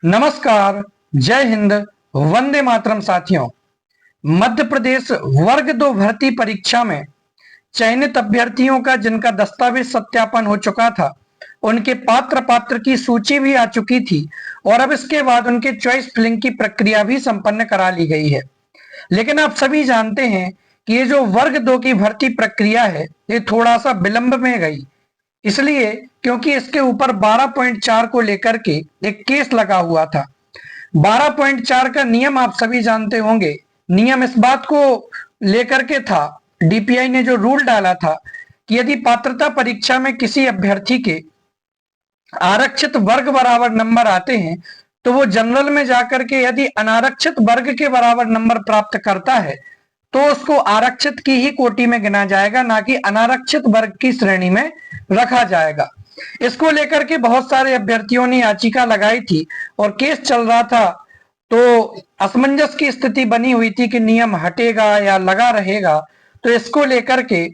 नमस्कार, जय हिंद, वंदे मातरम साथियों। मध्य प्रदेश वर्ग 2 भर्ती परीक्षा में चयनित अभ्यर्थियों का जिनका दस्तावेज सत्यापन हो चुका था, उनके पात्र की सूची भी आ चुकी थी और अब इसके बाद उनके चॉइस फिलिंग की प्रक्रिया भी संपन्न करा ली गई है। लेकिन आप सभी जानते हैं कि ये जो वर्ग 2 की भर्ती प्रक्रिया है, ये थोड़ा सा विलंब में गई। इसलिए क्योंकि इसके ऊपर 12.4 को लेकर के एक केस लगा हुआ था। 12.4 का नियम आप सभी जानते होंगे। नियम इस बात को लेकर के था, डीपीआई ने जो रूल डाला था कि यदि पात्रता परीक्षा में किसी अभ्यर्थी के आरक्षित वर्ग बराबर नंबर आते हैं तो वो जनरल में जाकर के यदि अनारक्षित वर्ग के बराबर नंबर प्राप्त करता है तो उसको आरक्षित की ही कोटि में गिना जाएगा, ना कि अनारक्षित वर्ग की श्रेणी में रखा जाएगा। इसको लेकर के बहुत सारे अभ्यर्थियों ने याचिका लगाई थी और केस चल रहा था, तो असमंजस की स्थिति बनी हुई थी कि नियम हटेगा या लगा रहेगा। तो इसको लेकर के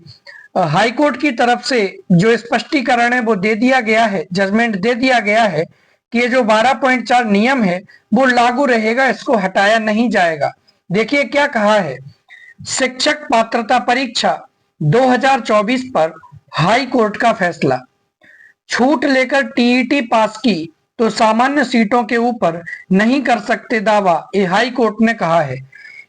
हाईकोर्ट की तरफ से जो स्पष्टीकरण है वो दे दिया गया है, जजमेंट दे दिया गया है कि ये जो 12.4 नियम है वो लागू रहेगा, इसको हटाया नहीं जाएगा। देखिए क्या कहा है। शिक्षक पात्रता परीक्षा 2024 पर हाई कोर्ट का फैसला। छूट लेकर टीईटी पास की तो सामान्य सीटों के ऊपर नहीं कर सकते दावा, ये हाई कोर्ट ने कहा है।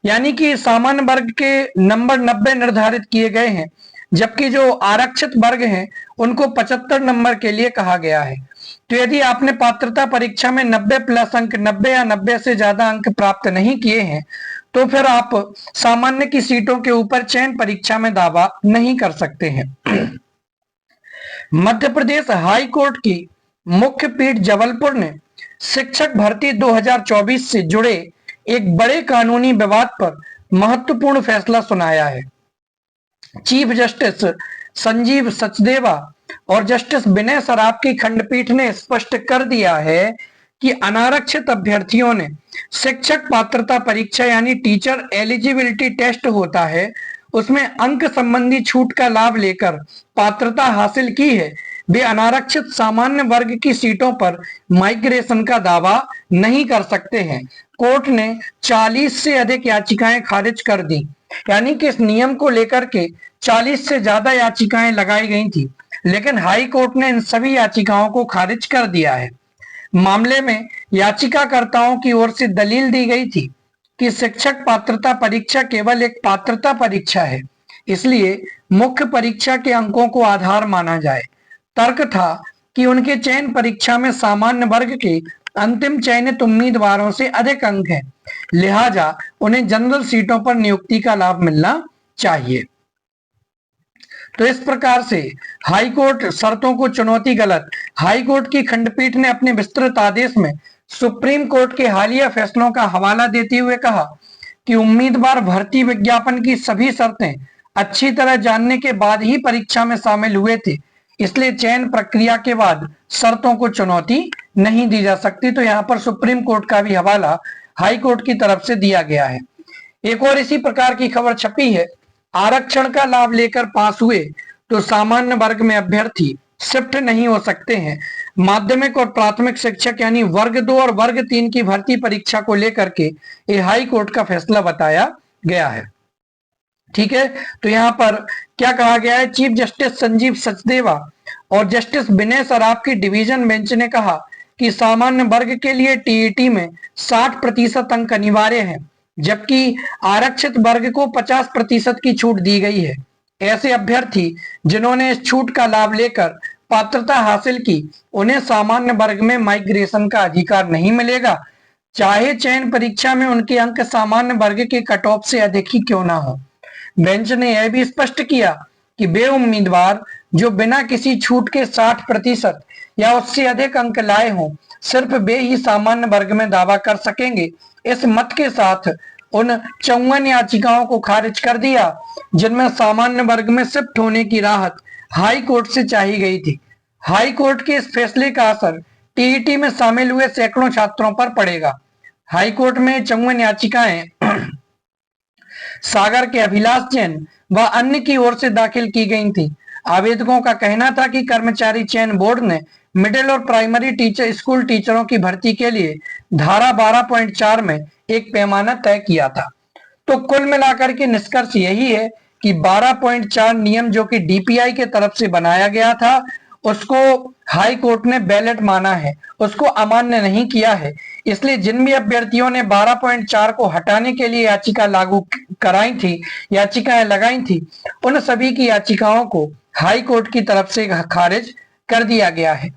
यानी कि सामान्य वर्ग के नंबर 90 निर्धारित किए गए हैं, जबकि जो आरक्षित वर्ग हैं उनको 75 नंबर के लिए कहा गया है। तो यदि आपने पात्रता परीक्षा में 90 प्लस अंक, 90 या 90 से ज्यादा अंक प्राप्त नहीं किए हैं तो फिर आप सामान्य की सीटों के ऊपर चयन परीक्षा में दावा नहीं कर सकते हैं। मध्य प्रदेश हाई कोर्ट की मुख्य पीठ जबलपुर ने शिक्षक भर्ती 2024 से जुड़े एक बड़े कानूनी विवाद पर महत्वपूर्ण फैसला सुनाया है। चीफ जस्टिस संजीव सचदेवा और जस्टिस विनय सराफ की खंडपीठ ने स्पष्ट कर दिया है कि अनारक्षित अभ्यर्थियों ने शिक्षक पात्रता परीक्षा यानी टीचर एलिजिबिलिटी टेस्ट होता है, उसमें अंक संबंधी छूट का लाभ लेकर पात्रता हासिल की है, वे अनारक्षित सामान्य वर्ग की सीटों पर माइग्रेशन का दावा नहीं कर सकते हैं। कोर्ट ने 40 से अधिक याचिकाएं खारिज कर दी, यानी कि इस नियम को लेकर के 40 से ज्यादा याचिकाएं लगाई गई थी, लेकिन हाई कोर्ट ने इन सभी याचिकाओं को खारिज कर दिया है। मामले में याचिकाकर्ताओं की ओर से दलील दी गई थी कि शिक्षक पात्रता परीक्षा केवल एक पात्रता परीक्षा है, इसलिए मुख्य परीक्षा के अंकों को आधार माना जाए। तर्क था कि उनके चयन परीक्षा में सामान्य वर्ग के अंतिम चयनित उम्मीदवारों से अधिक अंक हैं, लिहाजा उन्हें जनरल सीटों पर नियुक्ति का लाभ मिलना चाहिए। तो इस प्रकार से हाई कोर्ट शर्तों को चुनौती गलत। हाई कोर्ट की खंडपीठ ने अपने विस्तृत आदेश में सुप्रीम कोर्ट के हालिया फैसलों का हवाला देते हुए कहा कि उम्मीदवार भर्ती विज्ञापन की सभी शर्तें अच्छी तरह जानने के बाद ही परीक्षा में शामिल हुए थे, इसलिए चयन प्रक्रिया के बाद शर्तों को चुनौती नहीं दी जा सकती। तो यहाँ पर सुप्रीम कोर्ट का भी हवाला हाई कोर्ट की तरफ से दिया गया है। एक और इसी प्रकार की खबर छपी है। आरक्षण का लाभ लेकर पास हुए तो सामान्य वर्ग में अभ्यर्थी शिफ्ट नहीं हो सकते हैं। माध्यमिक और प्राथमिक शिक्षक यानी वर्ग 2 और वर्ग 3 की भर्ती परीक्षा को लेकर के ये हाई कोर्ट का फैसला बताया गया है। ठीक है, तो यहाँ पर क्या कहा गया है। चीफ जस्टिस संजीव सचदेवा और जस्टिस विनय सराफ की डिवीजन बेंच ने कहा कि सामान्य वर्ग के लिए टीईटी में 60% अंक अनिवार्य है, जबकि आरक्षित वर्ग को 50% की छूट दी गई है। ऐसे अभ्यर्थी जिन्होंने इस छूट का लाभ लेकर पात्रता हासिल की, उन्हें सामान्य वर्ग में माइग्रेशन का अधिकार नहीं मिलेगा, चाहे चयन परीक्षा में उनके अंक सामान्य वर्ग के कट ऑफ से अधिक ही क्यों ना हो। बेंच ने यह भी स्पष्ट किया कि वे उम्मीदवार जो बिना किसी छूट के 60% या उससे अधिक अंक लाए हों, सिर्फ वे ही सामान्य वर्ग में दावा कर सकेंगे। इस मत के साथ उन 54 याचिकाओं को खारिज कर दिया जिनमें सामान्य वर्ग में शिफ्ट होने की राहत हाई कोर्ट से चाही गई थी। हाई कोर्ट के इस फैसले का असर टीईटी में शामिल हुए सैकड़ों छात्रों पर पड़ेगा। हाई कोर्ट में 54 याचिकाएं सागर के अभिलाष जैन व अन्य की ओर से दाखिल की गई थी। आवेदकों का कहना था कि कर्मचारी चयन बोर्ड ने मिडिल और प्राइमरी टीचर स्कूल टीचरों की भर्ती के लिए धारा 12.4 में एक पैमाना तय किया था। तो कुल मिलाकर के निष्कर्ष यही है कि 12.4 नियम जो कि डीपीआई के तरफ से बनाया गया था, उसको हाई कोर्ट ने वैलिड माना है, उसको अमान्य नहीं किया है। इसलिए जिन भी अभ्यर्थियों ने 12.4 को हटाने के लिए याचिका लागू कराई थी, याचिकाएं लगाई थी, उन सभी की याचिकाओं को हाई कोर्ट की तरफ से खारिज कर दिया गया है।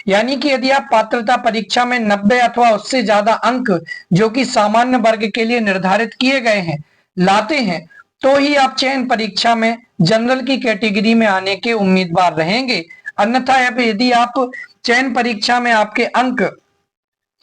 यानी कि यदि आप पात्रता परीक्षा में 90 अथवा उससे ज्यादा अंक जो कि सामान्य वर्ग के लिए निर्धारित किए गए हैं लाते हैं, तो ही आप चयन परीक्षा में जनरल की कैटेगरी में आने के उम्मीदवार रहेंगे। अन्यथा यदि आप चयन परीक्षा में आपके अंक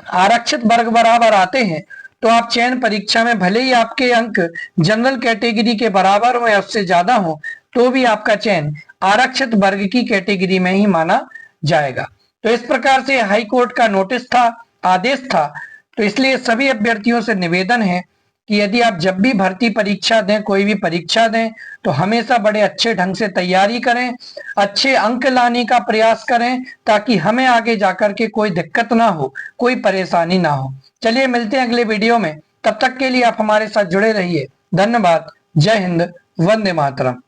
आरक्षित वर्ग बराबर आते हैं, तो आप चयन परीक्षा में भले ही आपके अंक जनरल कैटेगरी के बराबर हो या उससे ज्यादा हो, तो भी आपका चयन आरक्षित वर्ग की कैटेगरी में ही माना जाएगा। तो इस प्रकार से हाई कोर्ट का नोटिस था, आदेश था। तो इसलिए सभी अभ्यर्थियों से निवेदन है कि यदि आप जब भी भर्ती परीक्षा दें, कोई भी परीक्षा दें, तो हमेशा बड़े अच्छे ढंग से तैयारी करें, अच्छे अंक लाने का प्रयास करें, ताकि हमें आगे जाकर के कोई दिक्कत ना हो, कोई परेशानी ना हो। चलिए मिलते हैं अगले वीडियो में, तब तक के लिए आप हमारे साथ जुड़े रहिए। धन्यवाद। जय हिंद, वंदे मातरम।